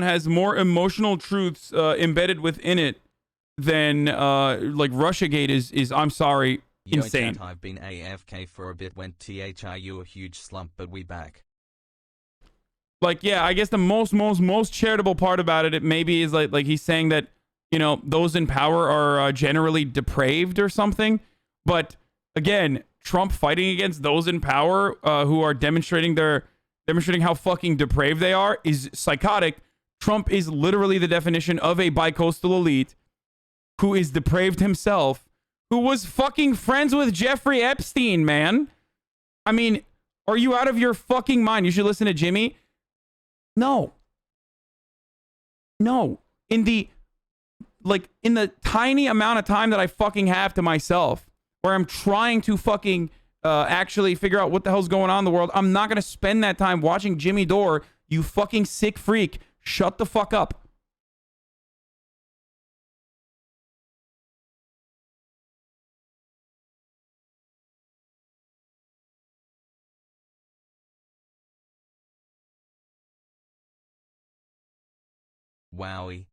has more emotional truths embedded within it than like Russiagate is I'm sorry, insane. Chat, I've been AFK for a bit, went THIU a huge slump, but we back. Like, yeah, I guess the most charitable part about it maybe is like he's saying that, you know, those in power are generally depraved or something. But again, Trump fighting against those in power who are demonstrating how fucking depraved they are is psychotic. Trump is literally the definition of a bicoastal elite who is depraved himself, who was fucking friends with Jeffrey Epstein, man. I mean, are you out of your fucking mind? You should listen to Jimmy. No. In the tiny amount of time that I fucking have to myself, where I'm trying to fucking actually figure out what the hell's going on in the world, I'm not going to spend that time watching Jimmy Dore, you fucking sick freak. Shut the fuck up. Wowie.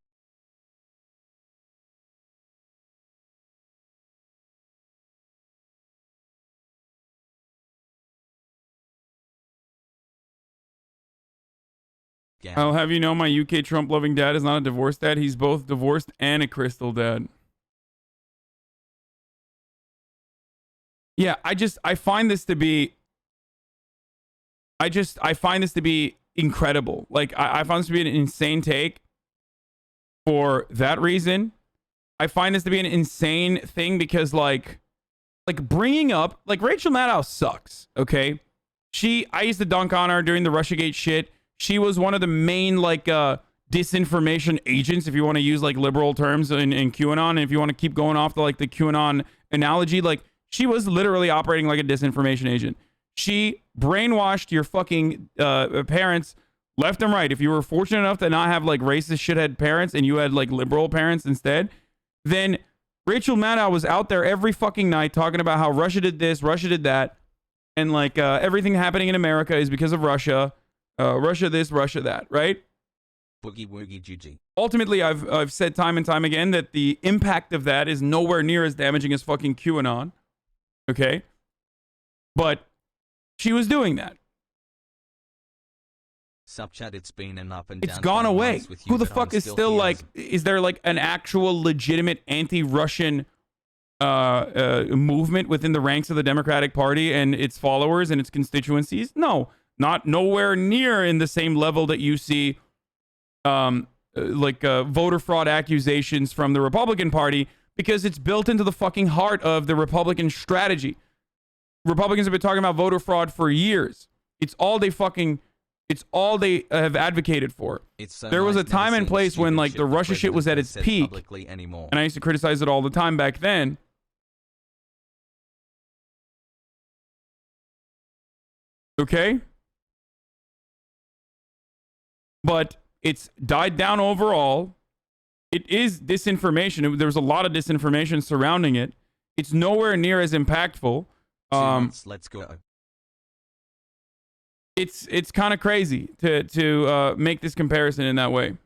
I'll have you know my UK Trump loving dad is not a divorced dad. He's both divorced and a crystal dad. Yeah, I find this to be incredible. Like I find this to be an insane take for that reason. I find this to be an insane thing because like bringing up like Rachel Maddow sucks, okay? I used to dunk on her during the Russiagate shit. She was one of the main like disinformation agents, if you want to use like liberal terms in QAnon, and if you want to keep going off the like the QAnon analogy, like she was literally operating like a disinformation agent. She brainwashed your fucking parents left and right. If you were fortunate enough to not have like racist shithead parents and you had like liberal parents instead, then Rachel Maddow was out there every fucking night talking about how Russia did this, Russia did that, and like everything happening in America is because of Russia. Russia this, Russia that, right? Boogie woogie GG. Ultimately, I've said time and time again that the impact of that is nowhere near as damaging as fucking QAnon. Okay? But she was doing that. Subchat, it's been an up and down. It's gone away. Who the fuck is still like, is there like an actual legitimate anti-Russian movement within the ranks of the Democratic Party and its followers and its constituencies? No. Not nowhere near in the same level that you see voter fraud accusations from the Republican Party, because it's built into the fucking heart of the Republican strategy. Republicans have been talking about voter fraud for years. It's all they have advocated for. There was a time and place when like the Russia shit was at its peak, and I used to criticize it all the time back then. Okay? But it's died down overall. It is disinformation. There was a lot of disinformation surrounding it. It's nowhere near as impactful. Let's go. It's kind of crazy to make this comparison in that way.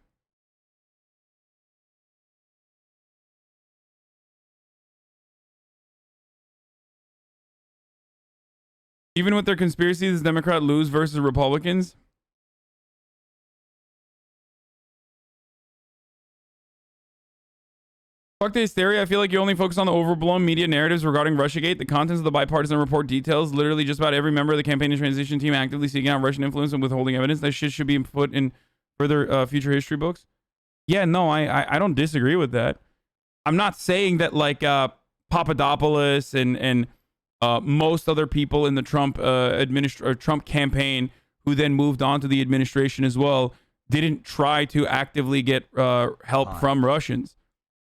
Even with their conspiracies, Democrats lose versus Republicans. Fuck the hysteria. I feel like you only focus on the overblown media narratives regarding Russiagate. The contents of the bipartisan report details literally just about every member of the campaign and transition team actively seeking out Russian influence and withholding evidence. That shit should be put in further future history books. Yeah, no, I don't disagree with that. I'm not saying that like Papadopoulos and most other people in the Trump Trump campaign who then moved on to the administration as well didn't try to actively get help from Russians.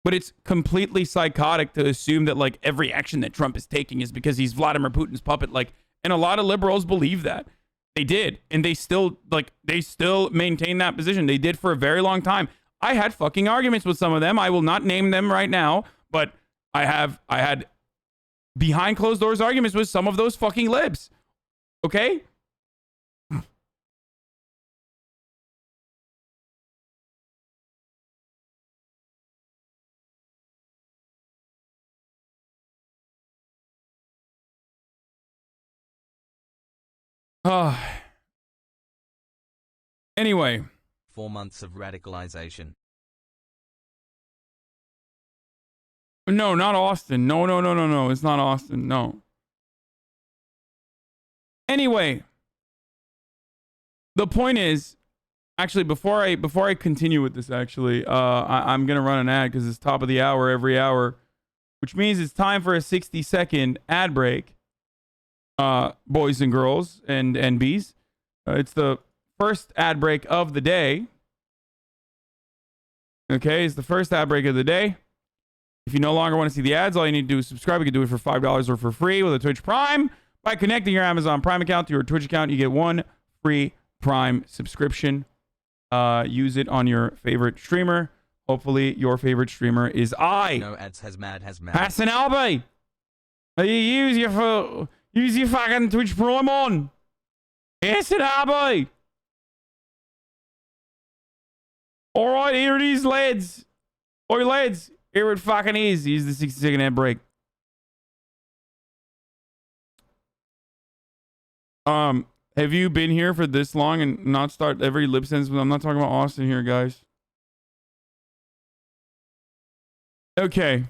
But it's completely psychotic to assume that like every action that Trump is taking is because he's Vladimir Putin's puppet. Like, and a lot of liberals believe that. They did, and they still maintain that position. They did for a very long time. I had fucking arguments with some of them. I will not name them right now, but I had behind closed doors arguments with some of those fucking libs. Okay? Anyway. 4 months of radicalization. No, not Austin. No. It's not Austin. No. Anyway. The point is, actually, before I continue with this, actually, I'm gonna run an ad because it's top of the hour every hour, which means it's time for a 60-second ad break. Boys and girls and bees. It's the first ad break of the day. Okay, it's the first ad break of the day. If you no longer want to see the ads, all you need to do is subscribe. You can do it for $5 or for free with a Twitch Prime. By connecting your Amazon Prime account to your Twitch account, you get 1 free Prime subscription. Use it on your favorite streamer. Hopefully, your favorite streamer is I. No ads has mad. Hasanabi. Use your fucking Twitch Prime on. Hasanabi. All right, here it is, lads. Oi, lads. Here it fucking is. Here's the 60-second ad break. Have you been here for this long and not start every lip sentence? I'm not talking about Austin here, guys. Okay.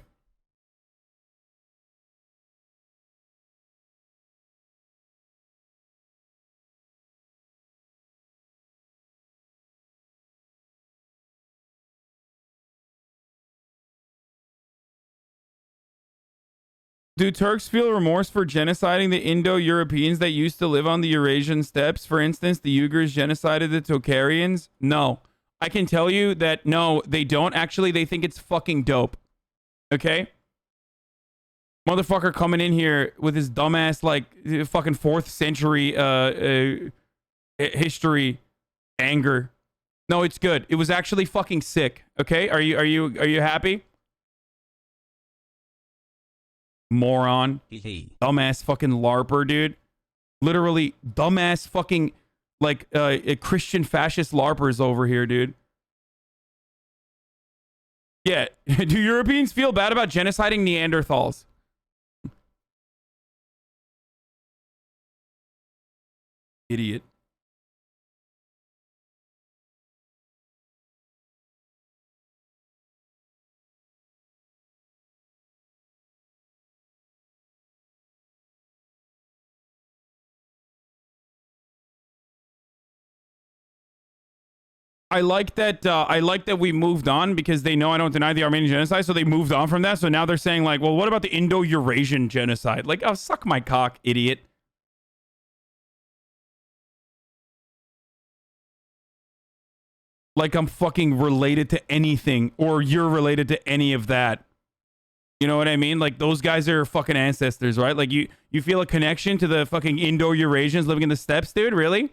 Do Turks feel remorse for genociding the Indo-Europeans that used to live on the Eurasian steppes? For instance, the Uyghurs genocided the Tocharians? No. I can tell you that no, they don't. Actually, they think it's fucking dope. Okay? Motherfucker coming in here with his dumbass, like, fucking 4th century history anger. No, it's good. It was actually fucking sick. Okay? Are you happy? Moron. Dumbass fucking LARPer, dude. Literally dumbass fucking like Christian fascist LARPers over here, dude. Yeah. Do Europeans feel bad about genociding Neanderthals? Idiot. I like that we moved on because they know I don't deny the Armenian genocide, so they moved on from that. So now they're saying like, well, what about the Indo-Eurasian genocide? Like, oh, suck my cock, idiot. Like I'm fucking related to anything, or you're related to any of that. You know what I mean? Like those guys are fucking ancestors, right? Like you feel a connection to the fucking Indo-Eurasians living in the steppes, dude? Really?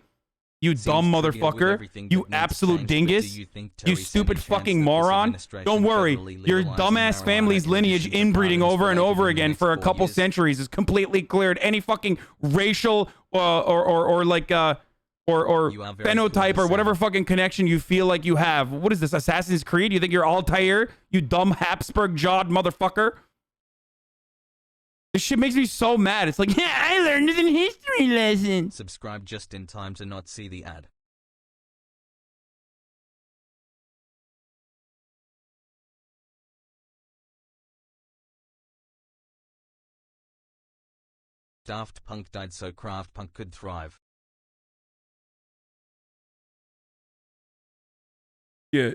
You dumb motherfucker. You absolute dingus. You stupid fucking moron. Don't worry. Your dumbass family's lineage inbreeding over and over again for a couple centuries has completely cleared any fucking racial or phenotype or whatever fucking connection you feel like you have. What is this, Assassin's Creed? You think you're Altair? You dumb Habsburg-jawed motherfucker? This shit makes me so mad. It's like, yeah, I learned it in history lesson. Subscribe just in time to not see the ad. Daft Punk died so Craft Punk could thrive. Yeah.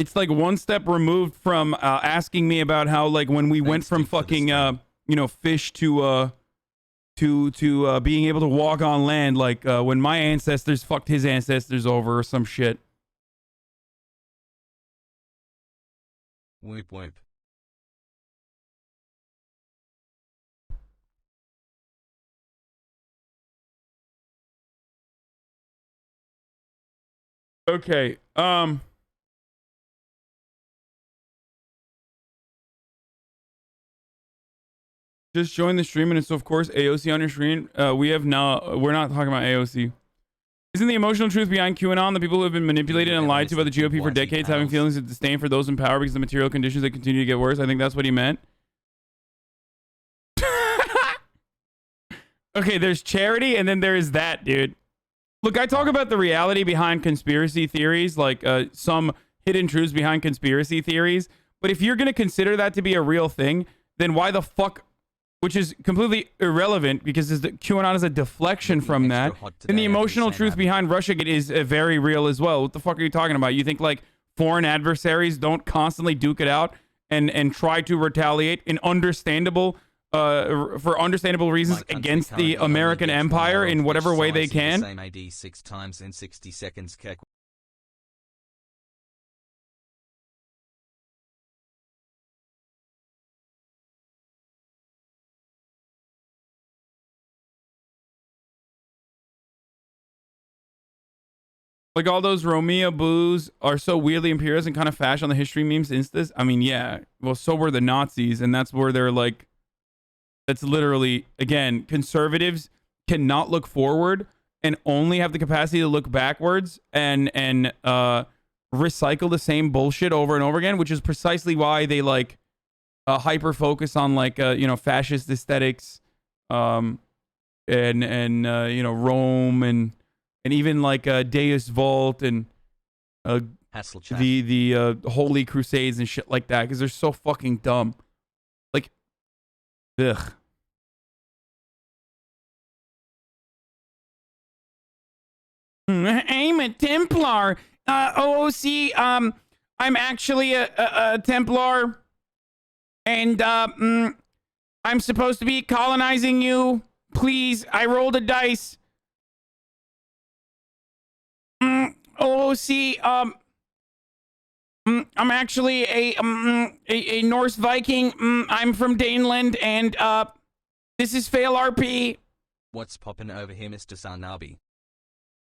It's like one step removed from asking me about how, like, when we went from fucking fish to being able to walk on land, like when my ancestors fucked his ancestors over or some shit. Whoop whoop. Okay. Just join the stream and it's of course AOC on your screen. We're not talking about AOC. Isn't the emotional truth behind QAnon the people who have been manipulated and lied to by the GOP for decades having feelings of disdain for those in power because of the material conditions that continue to get worse? I think that's what he meant. Okay, there's charity, and then there is that, dude. Look, I talk about the reality behind conspiracy theories, like some hidden truths behind conspiracy theories. But if you're going to consider that to be a real thing, then why the fuck, which is completely irrelevant because QAnon is a deflection from that. And the emotional truth behind Russiagate is very real as well. What the fuck are you talking about? You think like foreign adversaries don't constantly duke it out and try to retaliate in understandable for understandable reasons against the American empire in whatever way they can? Same AD 6 times in 60 seconds. Like all those Romeo boos are so weirdly imperious and kind of fash on the history memes instas. I mean, yeah. Well, so were the Nazis, and that's where they're like, that's literally, again, conservatives cannot look forward and only have the capacity to look backwards and recycle the same bullshit over and over again, which is precisely why they like hyper focus on like you know, fascist aesthetics, and you know, Rome and even like Deus Vult and the Holy Crusades and shit like that, because they're so fucking dumb. Like, ugh. I'm a Templar. OOC, I'm actually a Templar. And I'm supposed to be colonizing you. Please, I rolled a dice. OOC, I'm actually a Norse Viking. I'm from Daneland, and this is Fail RP. What's poppin' over here, Mr. Hasanabi?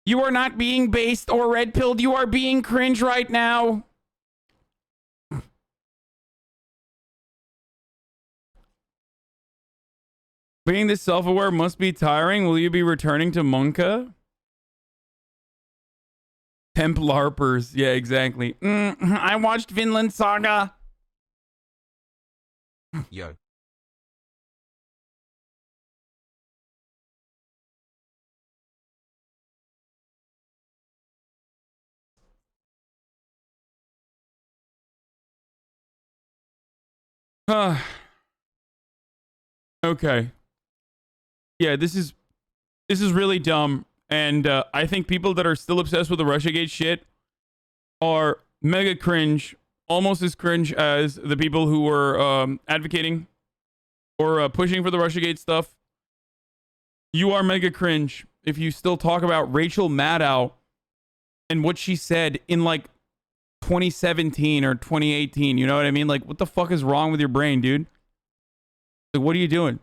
You are not being based or red-pilled. You are being cringe right now. Being this self-aware must be tiring. Will you be returning to Monka? Templarpers. Yeah, exactly. I watched Vinland Saga. Yo. Okay. Yeah, this is really dumb, and I think people that are still obsessed with the Russiagate shit are mega cringe, almost as cringe as the people who were advocating or pushing for the Russiagate stuff. You are mega cringe if you still talk about Rachel Maddow and what she said in like 2017 or 2018. You know what I mean? Like, what the fuck is wrong with your brain, dude? Like, what are you doing?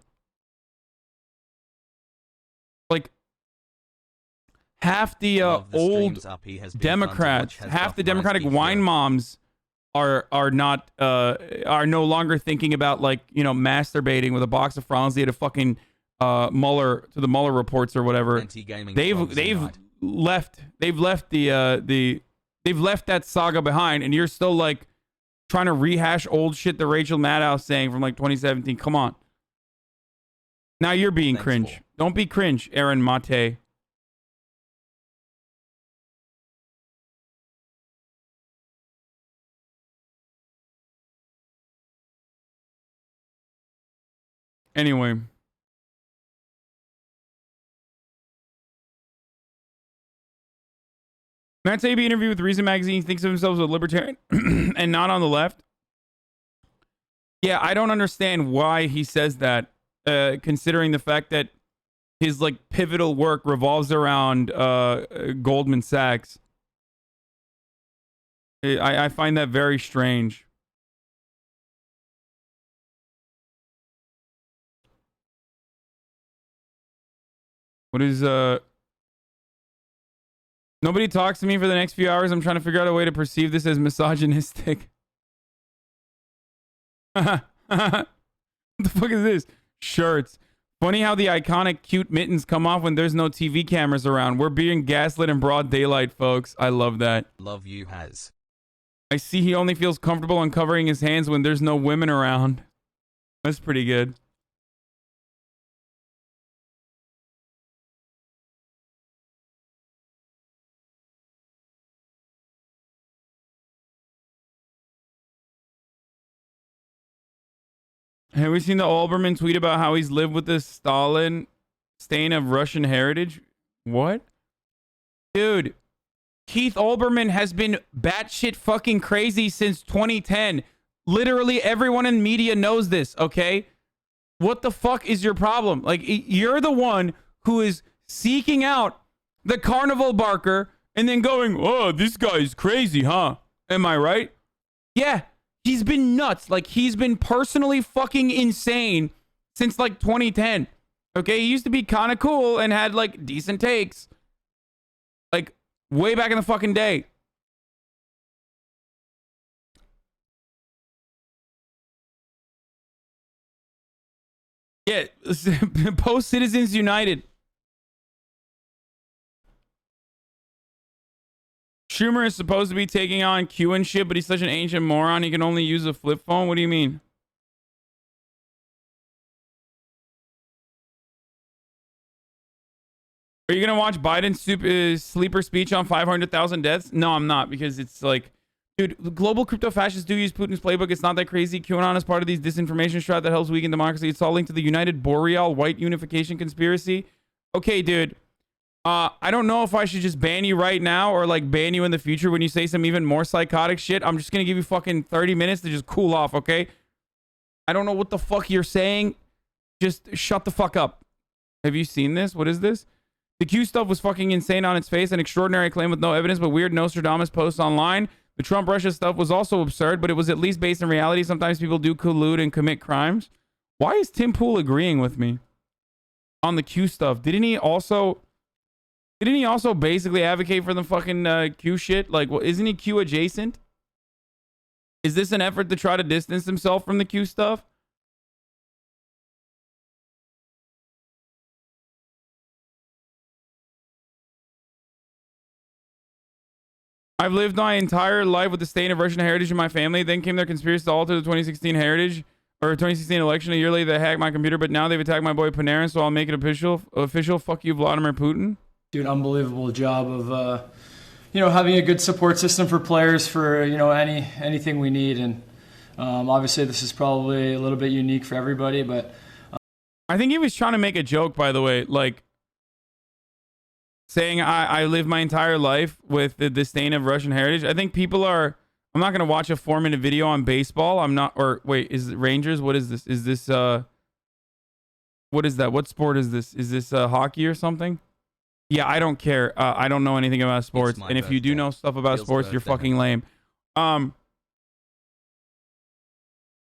Like, half the old Democrats, half the Democratic wine moms are no longer thinking about, like, you know, masturbating with a box of Franzia to fucking the Mueller reports or whatever. They've left that saga behind, and you're still like trying to rehash old shit that Rachel Maddow saying from like 2017. Come on. Now you're being cringe. Don't be cringe, Aaron Mate. Anyway. Matt Taibbi interview with Reason Magazine thinks of himself as a libertarian and not on the left. Yeah, I don't understand why he says that, considering the fact that his like pivotal work revolves around Goldman Sachs. I find that very strange. What is nobody talks to me for the next few hours. I'm trying to figure out a way to perceive this as misogynistic. What the fuck is this? Shirts. Funny how the iconic cute mittens come off when there's no TV cameras around. We're being gaslit in broad daylight, folks. I love that. Love you, Has. I see he only feels comfortable uncovering his hands when there's no women around. That's pretty good. Have we seen the Olbermann tweet about how he's lived with this Stalin stain of Russian heritage? What? Dude, Keith Olbermann has been batshit fucking crazy since 2010. Literally everyone in media knows this, okay? What the fuck is your problem? Like, you're the one who is seeking out the carnival barker and then going, oh, this guy's crazy, huh? Am I right? Yeah, he's been nuts. Like, he's been personally fucking insane since, like, 2010. Okay, he used to be kind of cool and had, like, decent takes. Like, way back in the fucking day. Yeah, post Citizens United. Schumer is supposed to be taking on Q and shit, but he's such an ancient moron, he can only use a flip phone? What do you mean? Are you going to watch Biden's sleeper speech on 500,000 deaths? No, I'm not, because it's like, dude, global crypto fascists do use Putin's playbook. It's not that crazy. QAnon is part of these disinformation strat that helps weaken democracy. It's all linked to the United Boreal white unification conspiracy. Okay, dude. I don't know if I should just ban you right now or like ban you in the future when you say some even more psychotic shit. I'm just going to give you fucking 30 minutes to just cool off, okay? I don't know what the fuck you're saying. Just shut the fuck up. Have you seen this? What is this? The Q stuff was fucking insane on its face. An extraordinary claim with no evidence, but weird Nostradamus posts online. The Trump-Russia stuff was also absurd, but it was at least based in reality. Sometimes people do collude and commit crimes. Why is Tim Pool agreeing with me on the Q stuff? Didn't he also basically advocate for the fucking Q shit? Like, well, isn't he Q adjacent? Is this an effort to try to distance himself from the Q stuff? I've lived my entire life with the stain of Russian heritage in my family. Then came their conspiracy to alter the 2016 heritage or 2016 election. A year later, they hacked my computer, but now they've attacked my boy Panarin, so I'll make it official. Fuck you, Vladimir Putin. Do an unbelievable job of, having a good support system for players for, anything we need. And obviously this is probably a little bit unique for everybody, but. I think he was trying to make a joke, by the way, like saying I live my entire life with the disdain of Russian heritage. I think people are, I'm not going to watch a 4-minute video on baseball. I'm not, or wait, is it Rangers? What is this? Is this, what is that? What sport is this? Is this hockey or something? Yeah, I don't care. I don't know anything about sports. And if you do know stuff about sports, you're fucking lame.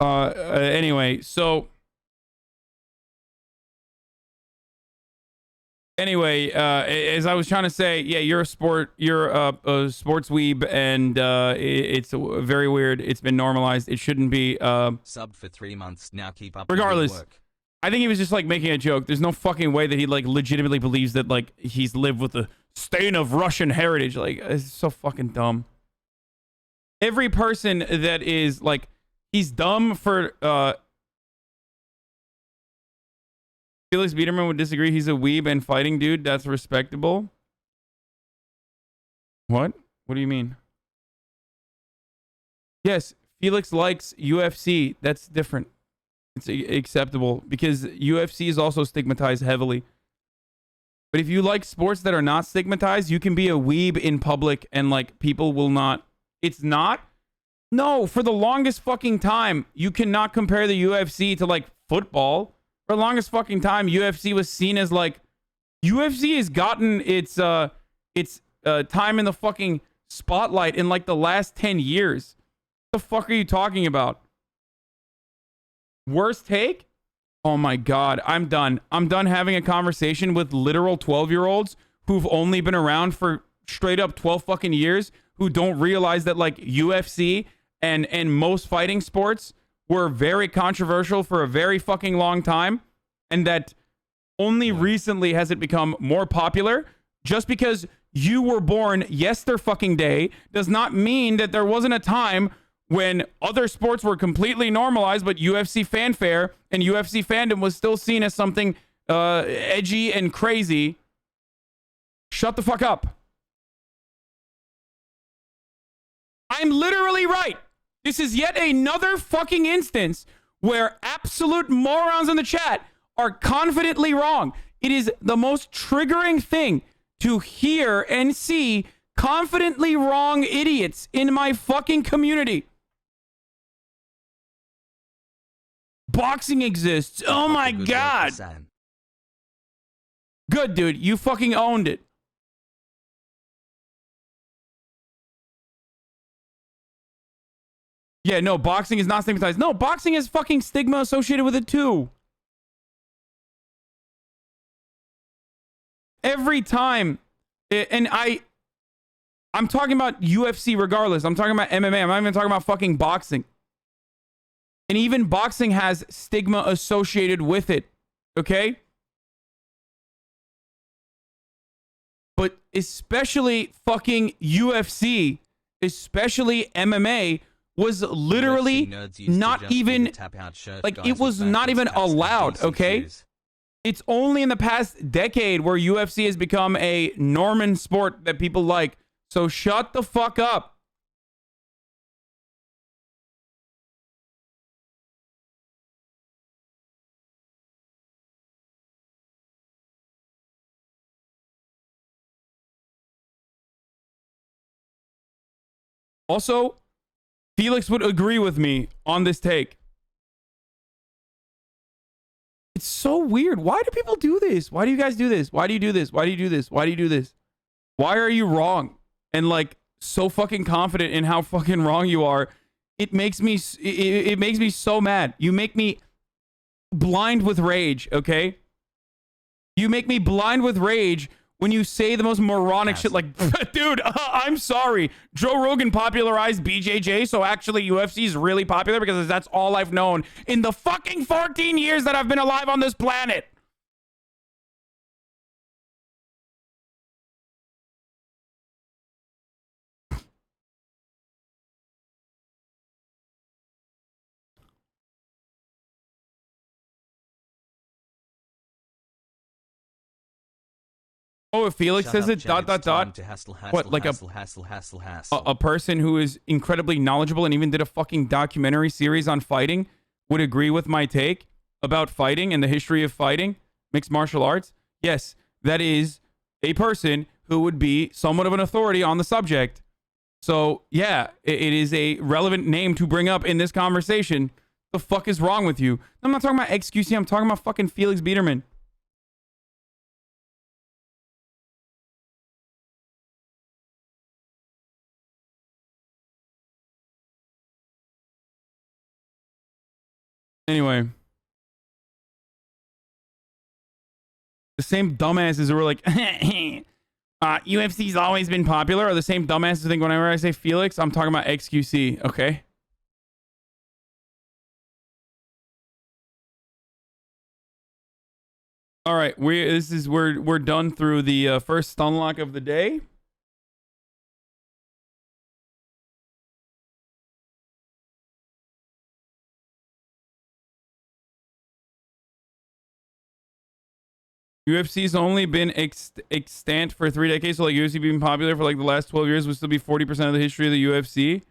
Anyway, so anyway, as I was trying to say, yeah, you're a sports weeb, and it's very weird. It's been normalized. It shouldn't be. Subbed for 3 months now. Keep up. Regardless. The good work. I think he was just like making a joke. There's no fucking way that he like legitimately believes that like he's lived with the stain of Russian heritage. Like, it's so fucking dumb. Every person that is like, he's dumb for Felix Biederman would disagree. He's a weeb and fighting dude. That's respectable. What? What do you mean? Yes, Felix likes UFC. That's different. It's acceptable because UFC is also stigmatized heavily. But if you like sports that are not stigmatized, you can be a weeb in public and like people will not. It's not. No, for the longest fucking time, you cannot compare the UFC to like football. For the longest fucking time, UFC was seen as like, UFC has gotten its time in the fucking spotlight in like the last 10 years. What the fuck are you talking about? Worst take? Oh my God, I'm done. I'm done having a conversation with literal 12-year-olds who've only been around for straight up 12 fucking years, who don't realize that like UFC and most fighting sports were very controversial for a very fucking long time, and that only recently has it become more popular. Just because you were born yesterday does not mean that there wasn't a time when other sports were completely normalized, but UFC fanfare and UFC fandom was still seen as something edgy and crazy. Shut the fuck up. I'm literally right. This is yet another fucking instance where absolute morons in the chat are confidently wrong. It is the most triggering thing to hear and see confidently wrong idiots in my fucking community. Boxing exists. Oh my god. Good, dude. You fucking owned it. Yeah, no, boxing is not stigmatized. No, boxing has fucking stigma associated with it too. Every time, and I'm talking about UFC regardless. I'm talking about MMA. I'm not even talking about fucking boxing. And even boxing has stigma associated with it. Okay? But especially fucking UFC, especially MMA, was literally not even, like, it was not even allowed, okay? It's only in the past decade where UFC has become a Norman sport that people like. So shut the fuck up. Also, Felix would agree with me on this take. It's so weird. Why do people do this? Why do you guys do this? Why do you do this? Why do you do this? Why do you do this? Why are you wrong? And like so fucking confident in how fucking wrong you are. It makes me so mad. You make me blind with rage, okay? You make me blind with rage when you say the most moronic shit like, dude, I'm sorry. Joe Rogan popularized BJJ, so actually UFC is really popular because that's all I've known in the fucking 14 years that I've been alive on this planet. Oh, if Felix says it, dot, dot, dot. What, like a person who is incredibly knowledgeable and even did a fucking documentary series on fighting would agree with my take about fighting and the history of fighting, mixed martial arts? Yes, that is a person who would be somewhat of an authority on the subject. So, yeah, it is a relevant name to bring up in this conversation. The fuck is wrong with you? I'm not talking about XQC, I'm talking about fucking Felix Biederman. Anyway, the same dumbasses who were like, UFC's always been popular are the same dumbasses who think whenever I say Felix, I'm talking about XQC, okay? All right, we're done through the first stun lock of the day. UFC's only been extant for 3 decades, so like UFC being popular for like the last 12 years would still be 40% of the history of the UFC.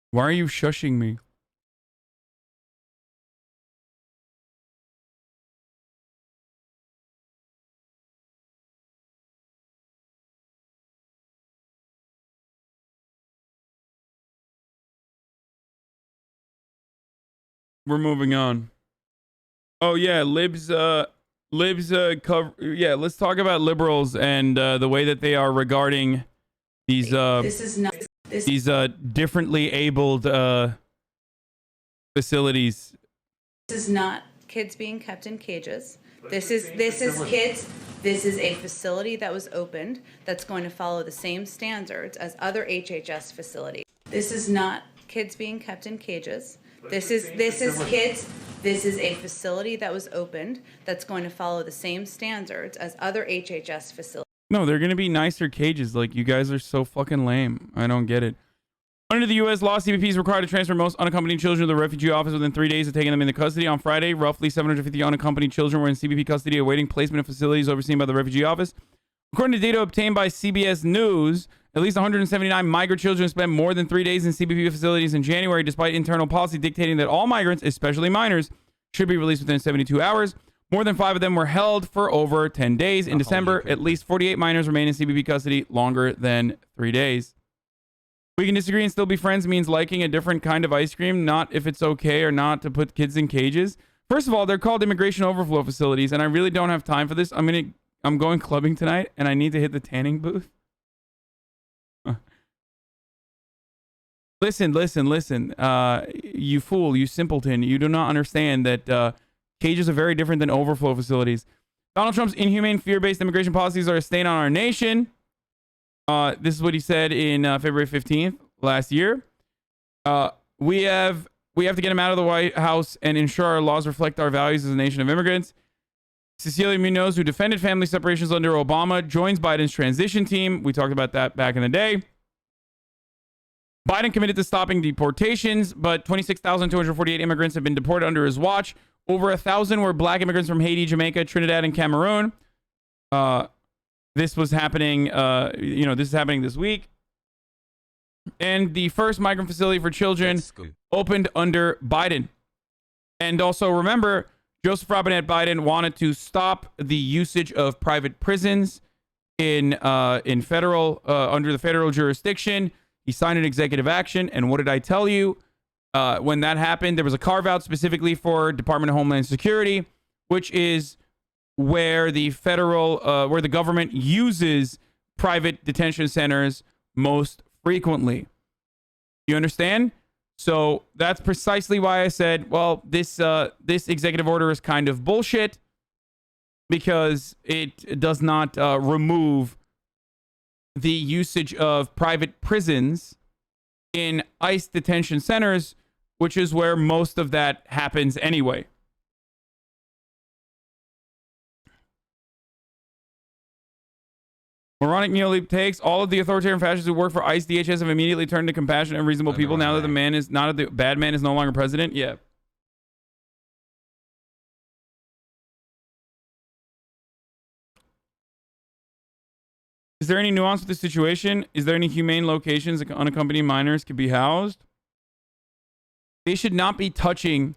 Why are you shushing me? We're moving on. Oh yeah, libs cover. Yeah, let's talk about liberals and the way that they are regarding these these differently abled facilities. This is not kids being kept in cages. This is kids. This is a facility that was opened that's going to follow the same standards as other HHS facilities. This is not kids being kept in cages. This is kids. This is a facility that was opened that's going to follow the same standards as other HHS facilities. No, they're going to be nicer cages. Like, you guys are so fucking lame. I don't get it. Under the U.S. law, CBP is required to transfer most unaccompanied children to the refugee office within 3 days of taking them into custody. On Friday, roughly 750 unaccompanied children were in CBP custody awaiting placement in facilities overseen by the refugee office. According to data obtained by CBS News, At least 179 migrant children spent more than 3 days in CBP facilities in January, despite internal policy dictating that all migrants, especially minors, should be released within 72 hours. More than 5 of them were held for over 10 days. In December, at least 48 minors remain in CBP custody longer than 3 days. We can disagree and still be friends means liking a different kind of ice cream, not if it's okay or not to put kids in cages. First of all, they're called immigration overflow facilities, and I really don't have time for this. I'm going clubbing tonight, and I need to hit the tanning booth. Listen. You fool, you simpleton. You do not understand that cages are very different than overflow facilities. Donald Trump's inhumane, fear-based immigration policies are a stain on our nation. This is what he said in February 15th last year. We have to get him out of the White House and ensure our laws reflect our values as a nation of immigrants. Cecilia Munoz, who defended family separations under Obama, joins Biden's transition team. We talked about that back in the day. Biden committed to stopping deportations, but 26,248 immigrants have been deported under his watch. Over 1,000 were black immigrants from Haiti, Jamaica, Trinidad, and Cameroon. This was happening, this is happening this week. And the first migrant facility for children opened under Biden. And also remember, Joseph Robinette Biden wanted to stop the usage of private prisons in federal, under the federal jurisdiction. He signed an executive action. And what did I tell you? When that happened, there was a carve out specifically for Department of Homeland Security, which is where the where the government uses private detention centers most frequently. You understand? So that's precisely why I said, well, this executive order is kind of bullshit because it does not remove the usage of private prisons in ICE detention centers, which is where most of that happens anyway. Moronic neoliberal takes. All of the authoritarian fascists who work for ICE DHS have immediately turned to compassionate and reasonable people now that the bad man is no longer president. Yeah. Is there any nuance with the situation? Is there any humane locations that unaccompanied minors could be housed? They should not be touching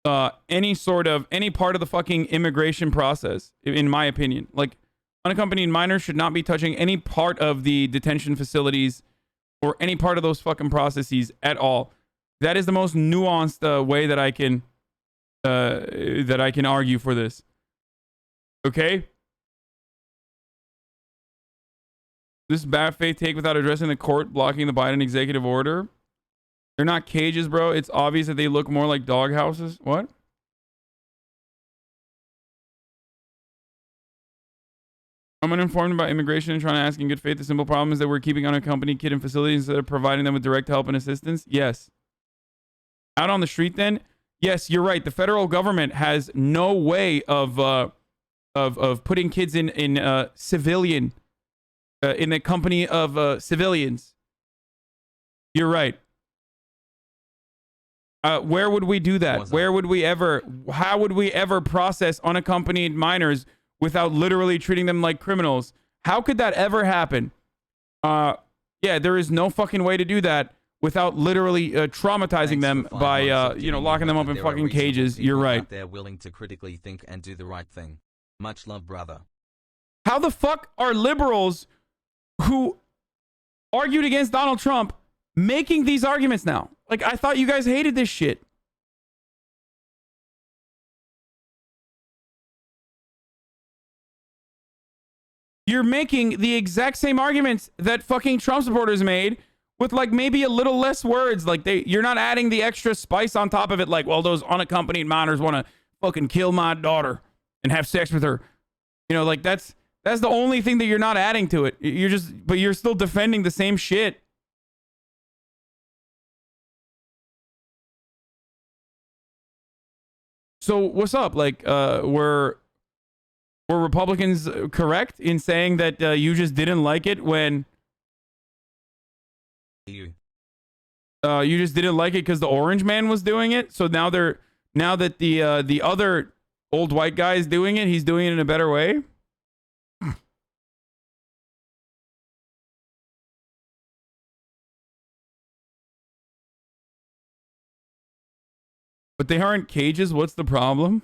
any part of the fucking immigration process, in my opinion. Like, unaccompanied minors should not be touching any part of the detention facilities or any part of those fucking processes at all. That is the most nuanced way that I can argue for this. Okay? This bad faith take without addressing the court blocking the Biden executive order. They're not cages, bro. It's obvious that they look more like dog houses. What? I'm uninformed about immigration and trying to ask in good faith. The simple problem is that we're keeping unaccompanied kids in facilities instead of providing them with direct help and assistance. Yes. Out on the street then? Yes, you're right. The federal government has no way of putting kids in civilian in the company of civilians. You're right. Where would we do that? Where would we ever? How would we ever process unaccompanied minors without literally treating them like criminals? How could that ever happen? Yeah, there is no fucking way to do that without literally traumatizing them by locking them up in fucking cages. You're right. They're willing to critically think and do the right thing. Much love, brother. How the fuck are liberals who argued against Donald Trump making these arguments now? Like, I thought you guys hated this shit. You're making the exact same arguments that fucking Trump supporters made with like maybe a little less words. Like you're not adding the extra spice on top of it. Like, well, those unaccompanied minors want to fucking kill my daughter and have sex with her. Like that's the only thing that you're not adding to it. But you're still defending the same shit. So what's up? Like, were Republicans correct in saying that you just didn't like it when you just didn't like it because the orange man was doing it? So now that the other old white guy is doing it, he's doing it in a better way. But they aren't cages. What's the problem?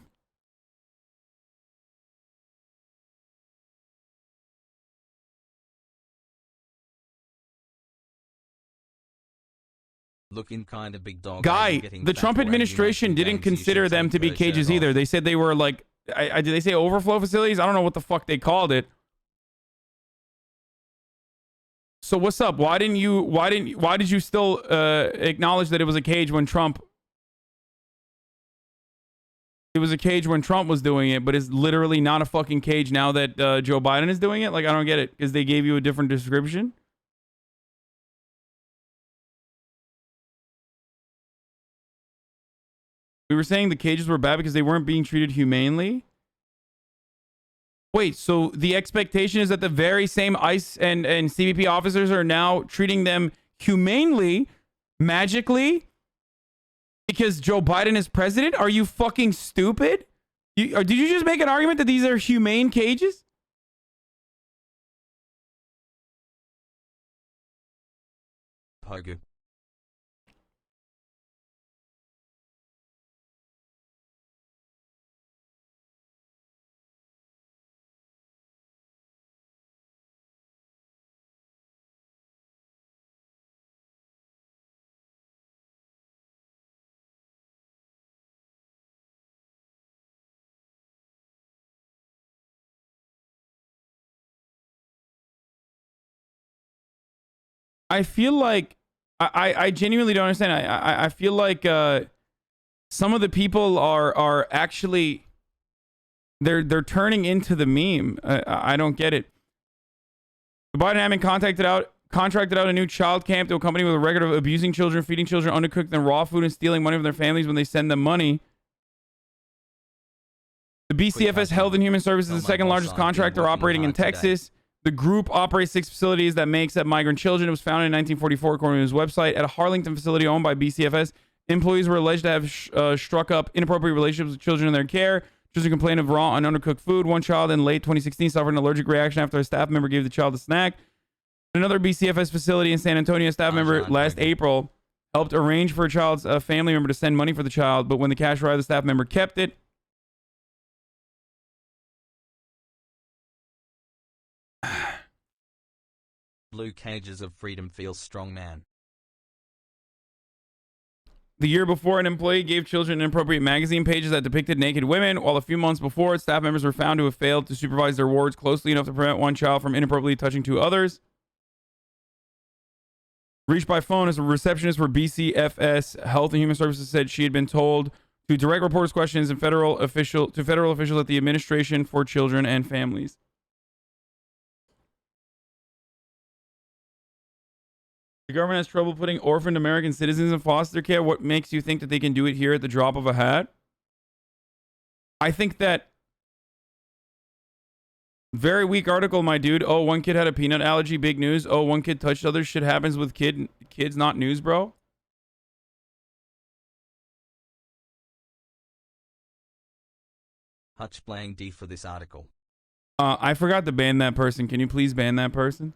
Looking kinda big dog. Guy, the Trump administration didn't consider them to be cages either. They said they were like, did they say overflow facilities? I don't know what the fuck they called it. So what's up? Why did you still acknowledge that it was a cage when Trump? It was a cage when Trump was doing it, but it's literally not a fucking cage now that Joe Biden is doing it. Like, I don't get it, because they gave you a different description. We were saying the cages were bad because they weren't being treated humanely. Wait, so the expectation is that the very same ICE and CBP officers are now treating them humanely, magically, because Joe Biden is president? Are you fucking stupid? Did you just make an argument that these are humane cages? Pogu. I feel like I genuinely don't understand. I feel like some of the people are actually they're turning into the meme. I don't get it. The Biden admin contracted out a new child camp to a company with a record of abusing children, feeding children undercooked and raw food, and stealing money from their families when they send them money. The BCFS Health and Human Services is the second largest contractor operating in Texas. The group operates 6 facilities that makes up migrant children. It was founded in 1944, according to his website. At a Harlington facility owned by BCFS, employees were alleged to have struck up inappropriate relationships with children in their care. Children complained of raw and undercooked food. One child in late 2016 suffered an allergic reaction after a staff member gave the child a snack. Another BCFS facility in San Antonio, a staff member last April helped arrange for a child's family member to send money for the child, but when the cash arrived, the staff member kept it. Blue cages of freedom feels strong, man. The year before, an employee gave children inappropriate magazine pages that depicted naked women, while a few months before, staff members were found to have failed to supervise their wards closely enough to prevent one child from inappropriately touching 2 others. Reached by phone as a receptionist for BCFS Health and Human Services said she had been told to direct reporters' questions and federal officials at the Administration for Children and Families. The government has trouble putting orphaned American citizens in foster care. What makes you think that they can do it here at the drop of a hat? I think that very weak article, my dude. Oh, one kid had a peanut allergy. Big news. Oh, one kid touched others. Shit happens with kids, not news, bro. Hutch playing D for this article. I forgot to ban that person. Can you please ban that person?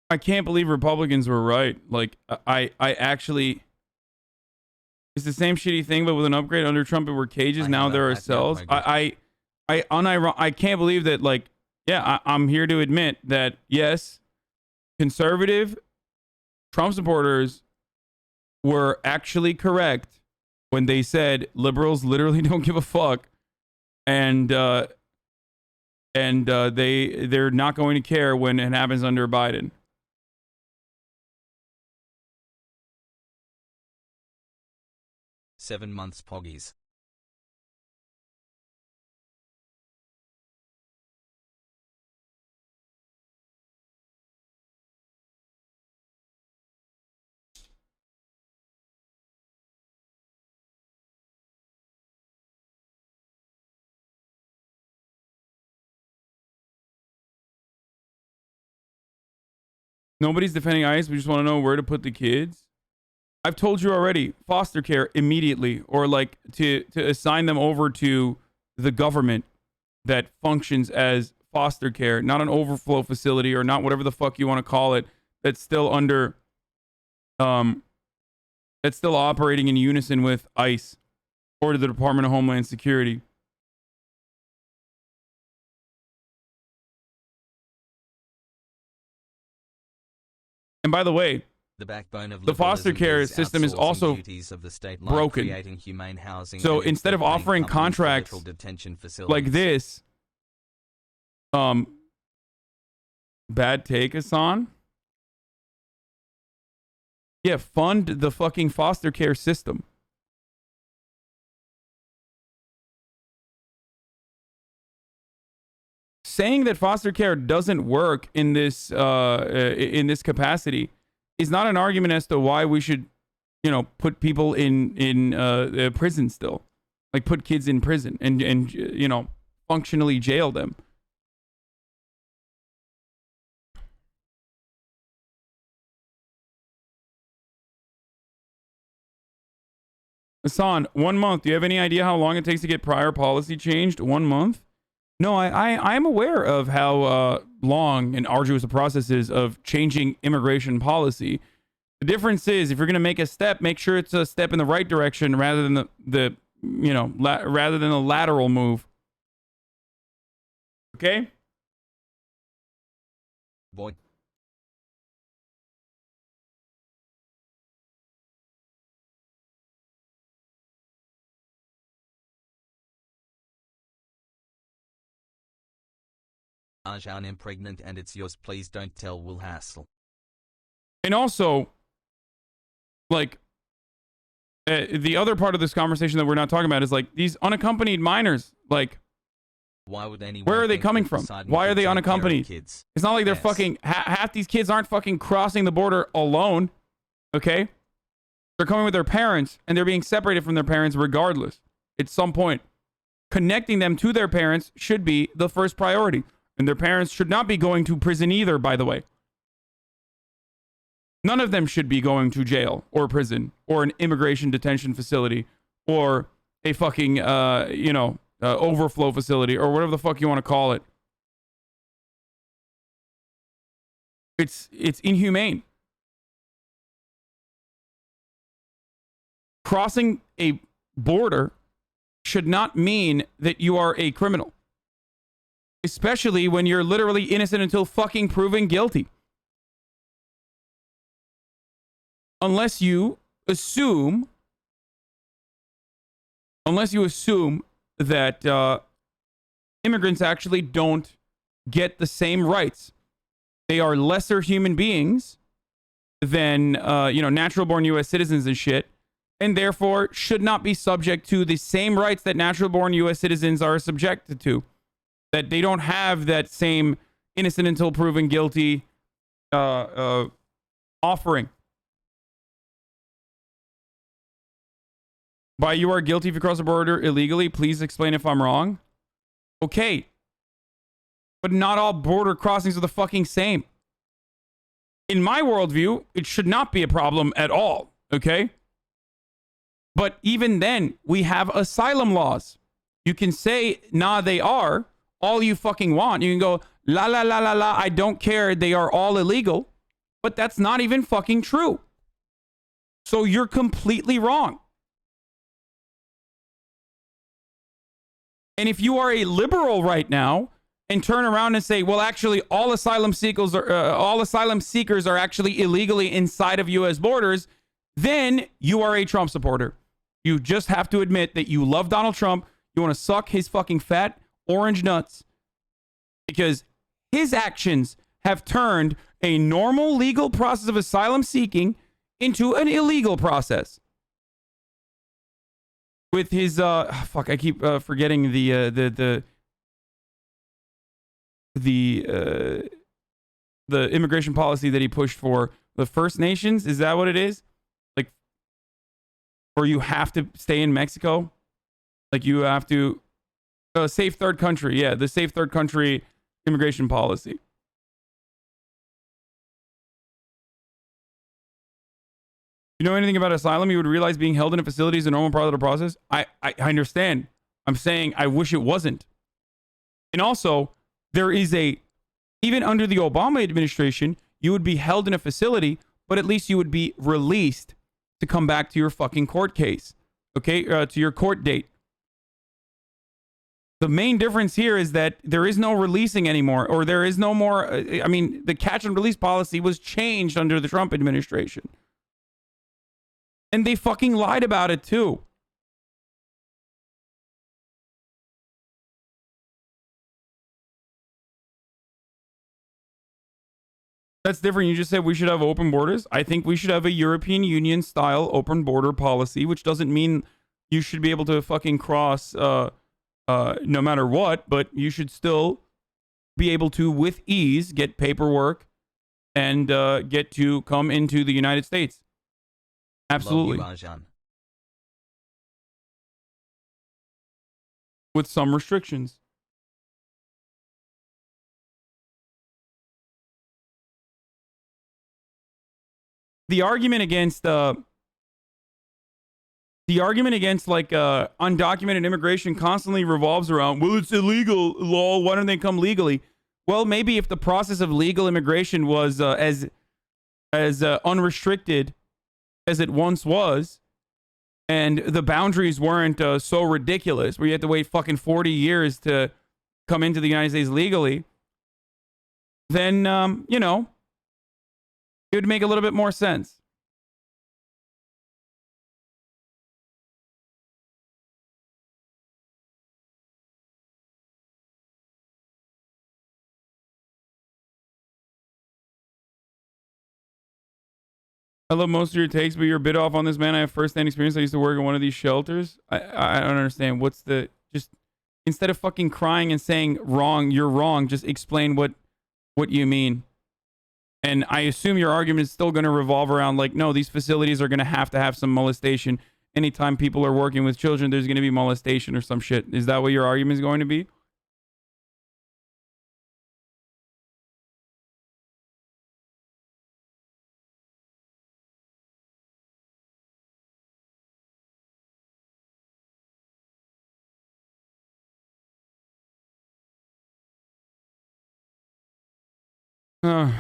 I can't believe Republicans were right. Like, I actually... It's the same shitty thing, but with an upgrade. Under Trump, it were cages. Now there are cells. I can't believe that, like, yeah, I'm here to admit that, yes, conservative Trump supporters were actually correct when they said liberals literally don't give a fuck. And they're not going to care when it happens under Biden. "7 months poggies." Nobody's defending ICE. We just want to know where to put the kids. I've told you already, foster care immediately, or like to assign them over to the government that functions as foster care, not an overflow facility or not whatever the fuck you want to call it, that's still under, that's still operating in unison with ICE or to the Department of Homeland Security. And by the way, the backbone of the foster care system is also of the state broken. Creating humane housing so instead of offering contracts like this, bad take, Hassan. Yeah, fund the fucking foster care system. Saying that foster care doesn't work in this capacity is not an argument as to why we should, you know, put people in prison still, like put kids in prison and you know, functionally jail them. Hassan, 1 month. Do you have any idea how long it takes to get prior policy changed? 1 month? No, I'm aware of how long and arduous the process is of changing immigration policy. The difference is, if you're going to make a step, make sure it's a step in the right direction rather than rather than a lateral move. Okay? Boy. Arjan impregnant and it's yours, please don't tell Will Hassel. And also, like, the other part of this conversation that we're not talking about is like these unaccompanied minors. Like, why would anyone? Where are they coming from? Why are they unaccompanied? It's not like they're fucking. Half these kids aren't fucking crossing the border alone. Okay, they're coming with their parents, and they're being separated from their parents regardless. At some point, connecting them to their parents should be the first priority. And their parents should not be going to prison either, by the way. None of them should be going to jail or prison or an immigration detention facility or a fucking, overflow facility or whatever the fuck you want to call it. It's inhumane. Crossing a border should not mean that you are a criminal. Especially when you're literally innocent until fucking proven guilty. Unless you assume that immigrants actually don't get the same rights. They are lesser human beings than natural-born U.S. citizens and shit, and therefore should not be subject to the same rights that natural-born U.S. citizens are subjected to. That they don't have that same innocent until proven guilty offering. By you are guilty if you cross the border illegally, please explain if I'm wrong. Okay. But not all border crossings are the fucking same. In my worldview, it should not be a problem at all. Okay? But even then, we have asylum laws. You can say, nah, they are. All you fucking want. You can go, la, la, la, la, la, I don't care. They are all illegal. But that's not even fucking true. So you're completely wrong. And if you are a liberal right now and turn around and say, well, actually, all asylum seekers are actually illegally inside of U.S. borders, then you are a Trump supporter. You just have to admit that you love Donald Trump. You want to suck his fucking fat orange nuts because his actions have turned a normal legal process of asylum seeking into an illegal process. With his I keep forgetting the immigration policy that he pushed for the First Nations. Is that what it is? Like, or you have to stay in Mexico? Like you have to safe third country. Yeah, the safe third country immigration policy. You know anything about asylum, you would realize being held in a facility is a normal part of the process. I understand. I'm saying I wish it wasn't. And also, there is even under the Obama administration, you would be held in a facility, but at least you would be released to come back to your fucking court case. Okay? To your court date. The main difference here is that there is no releasing anymore, or there is no more. The catch and release policy was changed under the Trump administration. And they fucking lied about it too. That's different. You just said we should have open borders. I think we should have a European Union style open border policy, which doesn't mean you should be able to fucking cross no matter what, but you should still be able to, with ease, get paperwork and get to come into the United States. Absolutely. Love you, Ajan. With some restrictions. The argument against undocumented immigration constantly revolves around, well, it's illegal, lol, why don't they come legally? Well, maybe if the process of legal immigration was as unrestricted as it once was, and the boundaries weren't so ridiculous, where you had to wait fucking 40 years to come into the United States legally, then, it would make a little bit more sense. I love most of your takes, but you're a bit off on this, man. I have first-hand experience. I used to work in one of these shelters. I don't understand. What's the... Just, instead of fucking crying and saying, wrong, you're wrong, just explain what you mean. And I assume your argument is still going to revolve around, like, no, these facilities are going to have some molestation. Anytime people are working with children, there's going to be molestation or some shit. Is that what your argument is going to be? The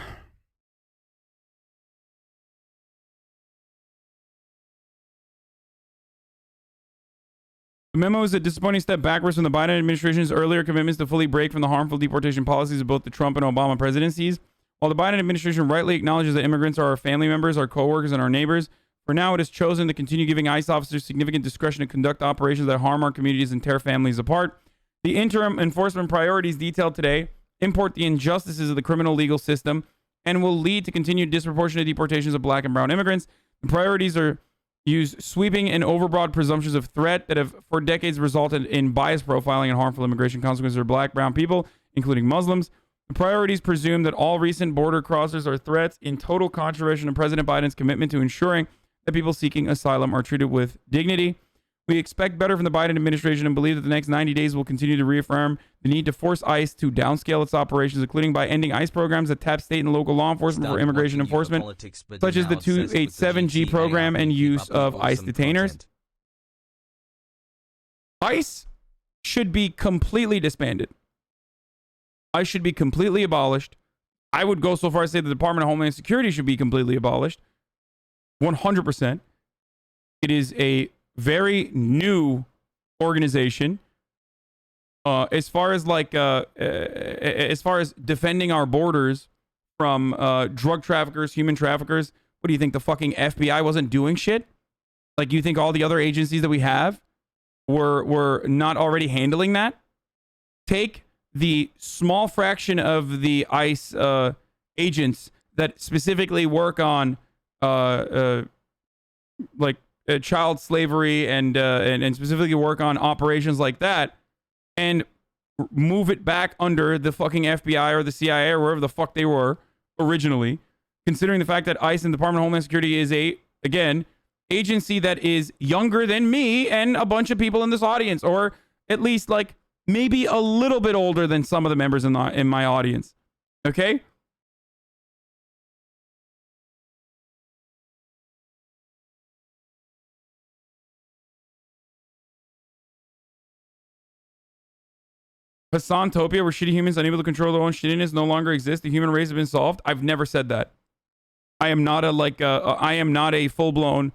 memo is a disappointing step backwards from the Biden administration's earlier commitments to fully break from the harmful deportation policies of both the Trump and Obama presidencies. While the Biden administration rightly acknowledges that immigrants are our family members, our coworkers, and our neighbors, for now it has chosen to continue giving ICE officers significant discretion to conduct operations that harm our communities and tear families apart. The interim enforcement priorities detailed today import the injustices of the criminal legal system and will lead to continued disproportionate deportations of black and brown immigrants. The priorities are use sweeping and overbroad presumptions of threat that have for decades resulted in bias profiling and harmful immigration consequences for black, brown people, including Muslims. The priorities presume that all recent border crossers are threats, in total contravention of President Biden's commitment to ensuring that people seeking asylum are treated with dignity. We expect better from the Biden administration and believe that the next 90 days will continue to reaffirm the need to force ICE to downscale its operations, including by ending ICE programs that tap state and local law enforcement for immigration enforcement, such as the 287G program and use of ICE detainers. ICE should be completely disbanded. ICE should be completely abolished. I would go so far as to say the Department of Homeland Security should be completely abolished. 100%. It is a very new organization. As far as defending our borders from drug traffickers, human traffickers, what do you think, the fucking FBI wasn't doing shit? Like, you think all the other agencies that we have were not already handling that? Take the small fraction of the ICE agents that specifically work on child slavery and specifically work on operations like that, and move it back under the fucking FBI or the CIA or wherever the fuck they were originally, considering the fact that ICE and the Department of Homeland Security is again, agency that is younger than me and a bunch of people in this audience, or at least like maybe a little bit older than some of the members in my audience. Okay? Hassan Topia, where shitty humans unable to control their own shittiness no longer exist. The human race has been solved. I've never said that. I am not I am not a full-blown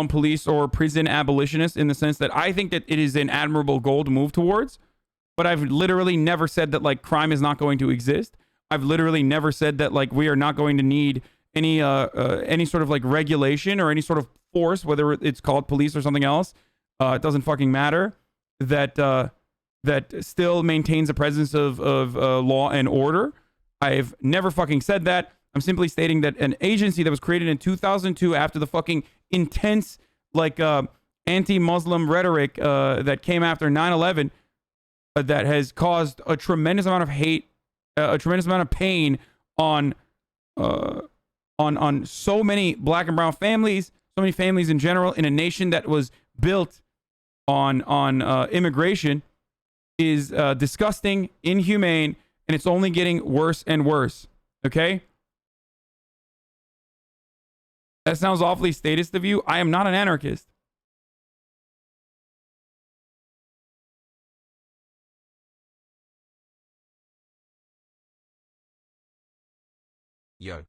police or prison abolitionist in the sense that I think that it is an admirable goal to move towards. But I've literally never said that like crime is not going to exist. I've literally never said that like we are not going to need any sort of like regulation or any sort of force, whether it's called police or something else. It doesn't fucking matter. That still maintains a presence of law and order. I've never fucking said that. I'm simply stating that an agency that was created in 2002 after the fucking intense like anti-Muslim rhetoric that came after 9/11 that has caused a tremendous amount of hate, a tremendous amount of pain on so many black and brown families, so many families in general in a nation that was built on immigration is disgusting, inhumane, and it's only getting worse and worse. Okay? That sounds awfully statist of you. I am not an anarchist. Yo.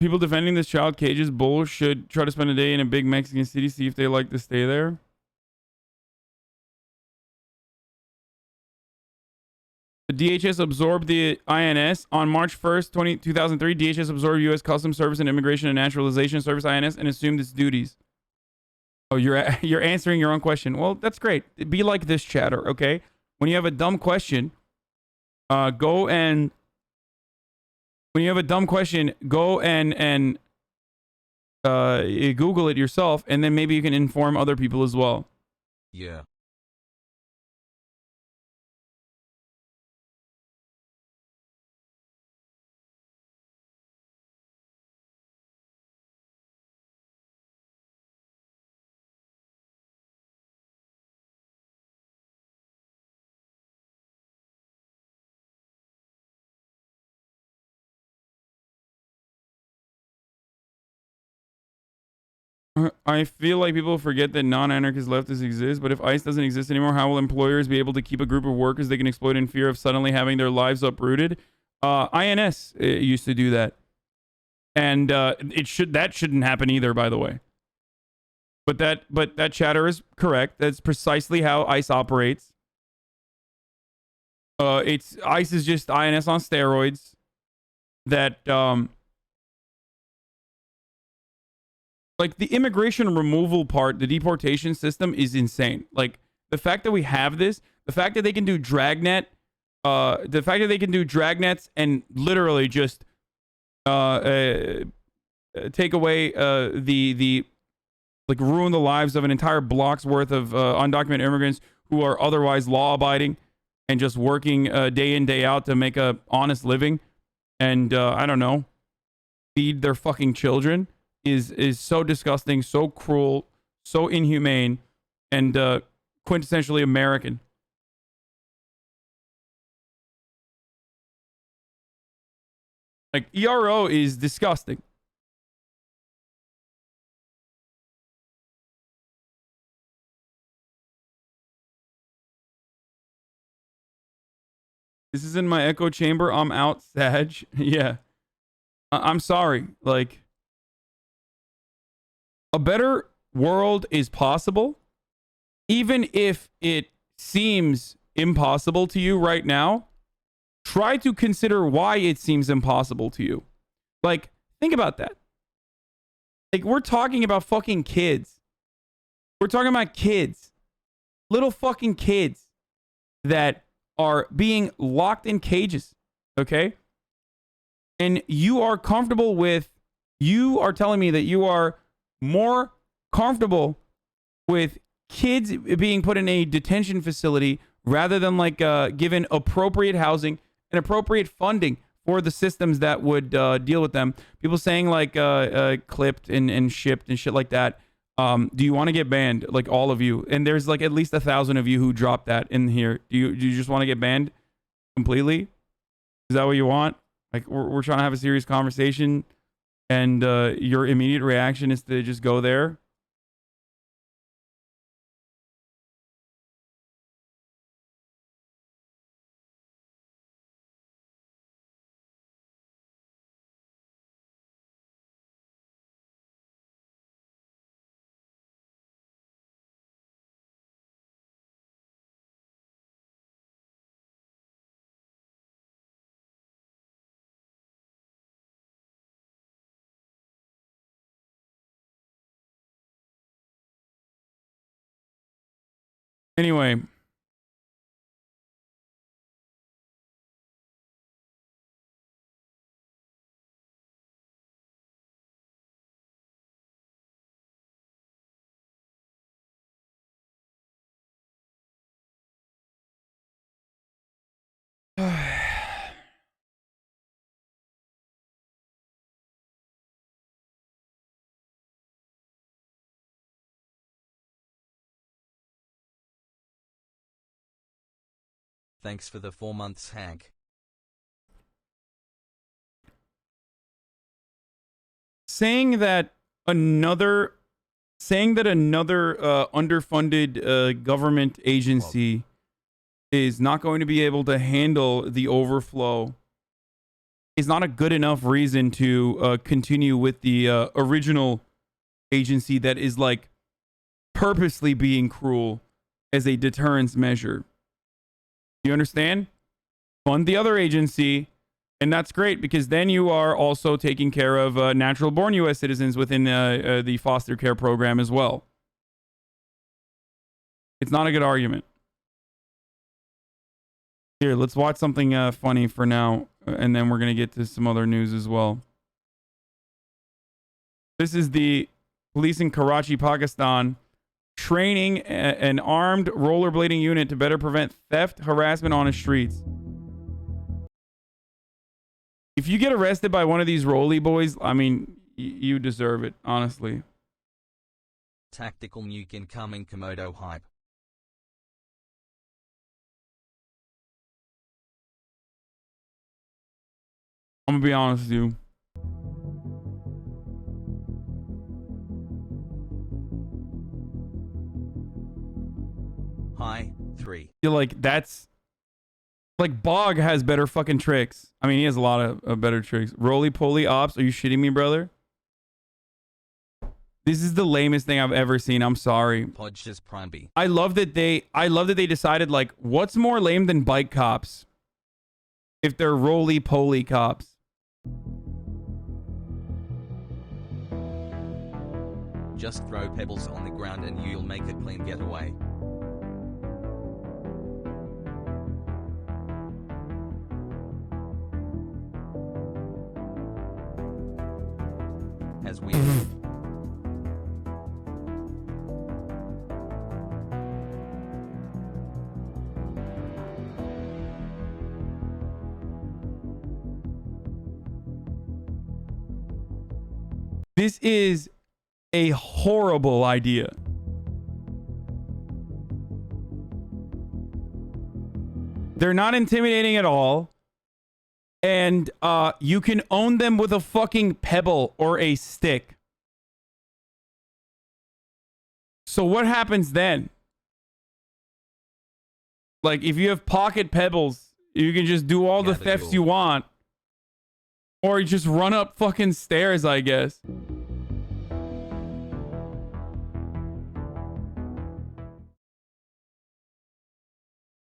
People defending this child cages bull should try to spend a day in a big Mexican city, see if they like to stay there. The DHS absorbed the INS on March 1st, 2003. DHS absorbed U.S. Customs Service and Immigration and Naturalization Service INS and assumed its duties. Oh, you're answering your own question. Well, that's great. Be like this, chatter. Okay, when you have a dumb question, go and Google it yourself, and then maybe you can inform other people as well. Yeah. I feel like people forget that non-anarchist leftists exist, but if ICE doesn't exist anymore, how will employers be able to keep a group of workers they can exploit in fear of suddenly having their lives uprooted? INS used to do that. And that shouldn't happen either, by the way. But that chatter is correct. That's precisely how ICE operates. ICE is just INS on steroids that like the immigration removal part, the deportation system is insane. Like the fact that we have this, the fact that they can do dragnets and literally just take away the like ruin the lives of an entire block's worth of undocumented immigrants who are otherwise law abiding and just working day in, day out to make a honest living and I don't know, feed their fucking children is so disgusting, so cruel, so inhumane, and quintessentially American. Like ERO is disgusting. This is in my echo chamber. I'm out, Sag. Yeah. I'm sorry. Like, a better world is possible, even if it seems impossible to you right now. Try to consider why it seems impossible to you. Like, think about that. Like, we're talking about fucking kids. We're talking about kids. Little fucking kids that are being locked in cages. Okay? And you are comfortable with, you are telling me that you are more comfortable with kids being put in a detention facility rather than like given appropriate housing and appropriate funding for the systems that would deal with them. People saying like clipped and shipped and shit like that. Do you want to get banned? Like all of you. And there's like at least 1,000 of you who dropped that in here. Do you just want to get banned completely? Is that what you want? Like we're trying to have a serious conversation and your immediate reaction is to just go there? Anyway. Thanks for the 4 months, Hank. Saying that another underfunded government agency is not going to be able to handle the overflow is not a good enough reason to continue with the original agency that is like purposely being cruel as a deterrence measure. You understand? Fund the other agency, and that's great because then you are also taking care of natural born U.S. citizens within the foster care program as well. It's not a good argument. Here, let's watch something funny for now, and then we're going to get to some other news as well. This is the police in Karachi, Pakistan, training an armed rollerblading unit to better prevent theft, harassment on the streets. If you get arrested by one of these rolly boys, I mean, you deserve it, honestly. Tactical nuke incoming Komodo hype. I'm gonna be honest with you. Hi, 3. You're like, that's like Bog has better fucking tricks. I mean, he has a lot of better tricks. Roly poly ops. Are you shitting me, brother? This is the lamest thing I've ever seen. I'm sorry. Podge's Prime B. I love that they decided like, what's more lame than bike cops? If they're roly poly cops. Just throw pebbles on the ground and you'll make a clean getaway. As we This is a horrible idea. They're not intimidating at all. And you can own them with a fucking pebble or a stick. So what happens then? Like, if you have pocket pebbles, you can just do all the thefts you want. Or you just run up fucking stairs, I guess.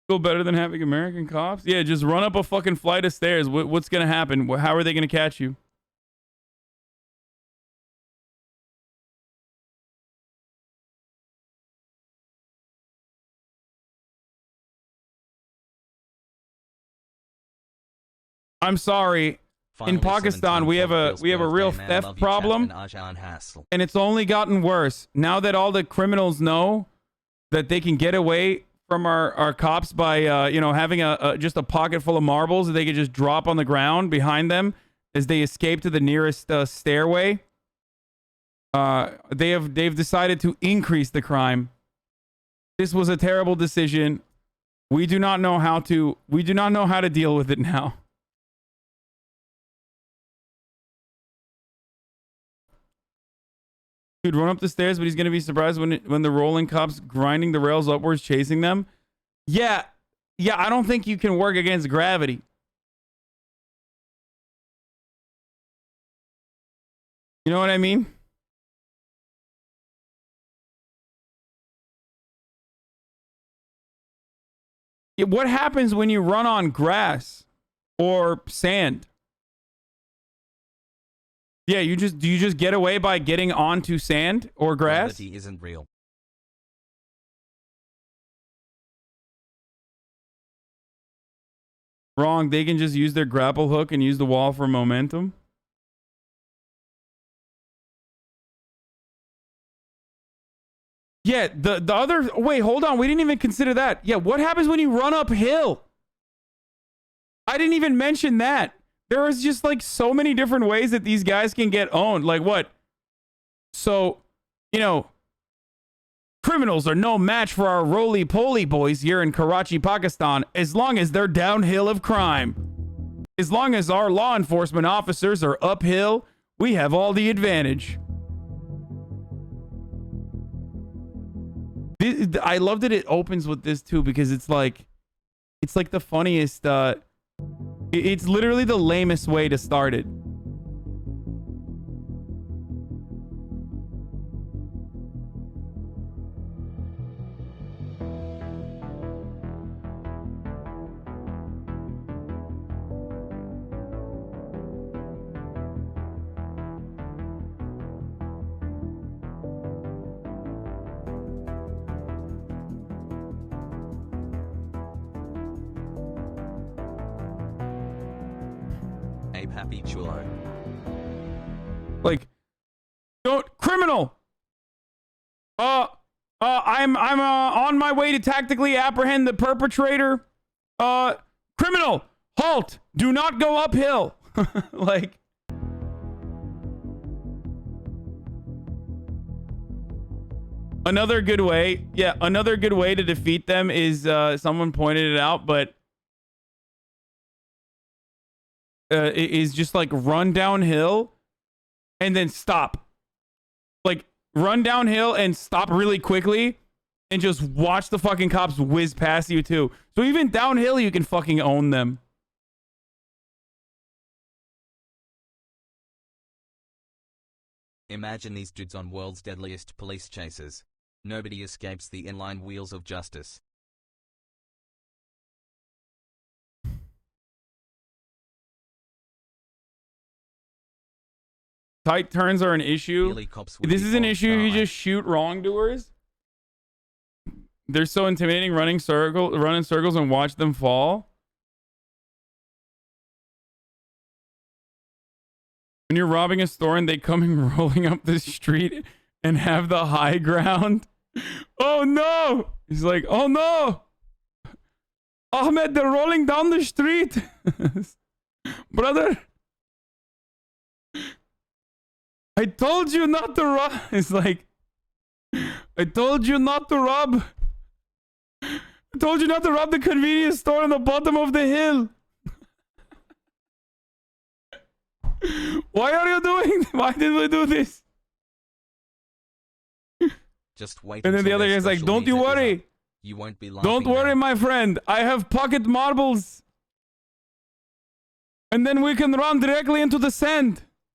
Feel better than having American cops? Yeah, just run up a fucking flight of stairs. What's gonna happen? How are they gonna catch you? I'm sorry. In Pakistan, we have a real theft problem, and it's only gotten worse now that all the criminals know that they can get away from our cops by you know, having just a pocket full of marbles that they could just drop on the ground behind them as they escape to the nearest stairway. They've decided to increase the crime. This was a terrible decision. We do not know how to deal with it now. Dude, run up the stairs, but he's gonna be surprised when the rolling cops grinding the rails upwards, chasing them. Yeah, I don't think you can work against gravity. You know what I mean? Yeah, what happens when you run on grass or sand? Yeah, do you just get away by getting onto sand or grass? Gravity isn't real. Wrong. They can just use their grapple hook and use the wall for momentum. Yeah, the other... Wait, hold on. We didn't even consider that. Yeah, what happens when you run uphill? I didn't even mention that. There is just like so many different ways that these guys can get owned. Like what? So, you know, criminals are no match for our roly-poly boys here in Karachi, Pakistan, as long as they're downhill of crime. As long as our law enforcement officers are uphill, we have all the advantage. I love that it opens with this too, because it's like the funniest, it's literally the lamest way to start it. Happy chulo. Like, don't criminal. I'm on my way to tactically apprehend the perpetrator. Criminal, halt! Do not go uphill. Like, another good way. Yeah, another good way to defeat them is someone pointed it out, but is just like run downhill and then stop. Like run downhill and stop really quickly and just watch the fucking cops whiz past you too. So even downhill you can fucking own them. Imagine these dudes on world's deadliest police chases. Nobody escapes the inline wheels of justice. Tight turns are an issue. Really, cops would This be is an bold issue. You style. just shoot wrongdoers. They're so intimidating. Run in circles and watch them fall. When you're robbing a store and they come in rolling up the street and have the high ground. Oh no! He's like, oh no! Ahmed, they're rolling down the street. Brother, I told you not to rob. It's like, I told you not to rob. I told you not to rob the convenience store on the bottom of the hill. Why are you doing? Why did we do this? Just wait. And then the until other their guy's like, special don't you music is worry. up. You won't be laughing Don't worry, now. my friend. I have pocket marbles. And then we can run directly into the sand.